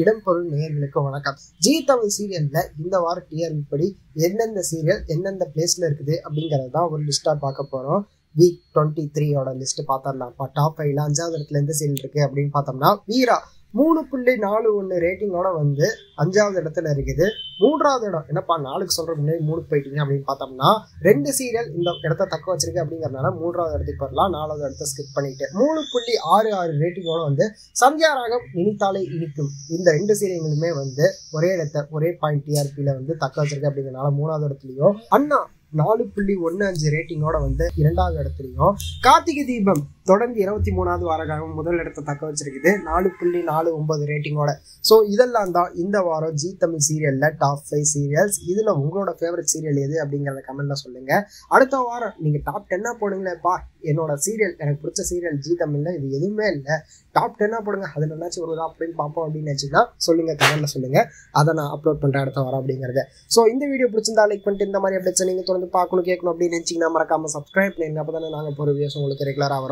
இடம்பொருள் நேயர்களுக்கு வணக்கம். ஜி தமிழ் சீரியல்ல இந்த வார டிஆர்பி படி எந்தெந்த சீரியல் எந்தெந்த பிளேஸ்ல இருக்குது அப்படிங்கறத ஒரு லிஸ்டா பார்க்க போறோம். வீக் 23 லிஸ்ட் பார்த்தரலாம்ப்பா. டாப் 5ல 5வது இடத்துல எந்த சீரியல் இருக்கு அப்படின்னு பார்த்தோம்னா வீரா 3.41 ரேட்டிங்கோட வந்து 5வது இடத்துல இருக்குது. 3வது இடம் என்னப்பா 4க்கு சொல்ற முன்னாடி 3க்கு போயிட்டீங்க அப்படின்னு பார்த்தோம்னா 2 சீரியல் இந்த இடத்த தக்க வச்சிருக்கு அப்படிங்கறதுனால 3வது இடத்துக்கு வரலாம். 4வது இடத்த ஸ்கிப் பண்ணிட்டு 3.66 ரேட்டிங்கோட வந்து சந்தியா ராகம் இனித்தாலே இனிக்கும் இந்த 2 சீரியல்களுமே வந்து ஒரே இடத்த ஒரே பாயிண்ட் டிஆர்பியில வந்து தக்க வச்சிருக்கு அப்படிங்கறதுனால 3வது இடத்துலயும் அண்ணா 4.15 ரேட்டிங்கோட வந்து 2வது இடத்துலயும் கார்த்திகை தீபம் தொடர்ந்து 23வது வாரகாலம் முதல் இடத்தை தக்க வச்சிருக்குது 4.49 ரேட்டிங்கோட. ஸோ இதெல்லாம் தான் இந்த வாரம் ஜி தமிழ் சீரியல்ல டாப் 5 சீரியல்ஸ். இதுல உங்களோட ஃபேவரட் சீரியல் எது அப்படிங்கறத கமெண்ட்ல சொல்லுங்க. அடுத்த வாரம் நீங்க டாப் 10 போடுங்களேப்பா, என்னோட சீரியல் எனக்கு பிடிச்ச சீரியல் ஜி தமிழ்ல இது எதுவுமே இல்லை, டாப் 10 போடுங்க, அதுல என்னாச்சும் ஒரு அப்படின்னு பார்ப்போம் அப்படின்னு நினைச்சீங்கன்னா சொல்லுங்க, கமெண்ட்ல சொல்லுங்க. அதை நான் அப்லோட் பண்றேன் அடுத்த வாரம் அப்படிங்கறது. ஸோ இந்த வீடியோ பிடிச்சிருந்தா லைக் பண்ணிட்டு இந்த மாதிரி அப்டேட்ஸ் நீங்க தொடர்ந்து பார்க்கணும் கேட்கணும் அப்படின்னு நினைச்சீங்கன்னா மறக்காம சப்ஸ்கிரைப் பண்ணுங்க. அப்பதானே நாங்க போற வீடியோஸ் உங்களுக்கு ரெகுலரா வரும்.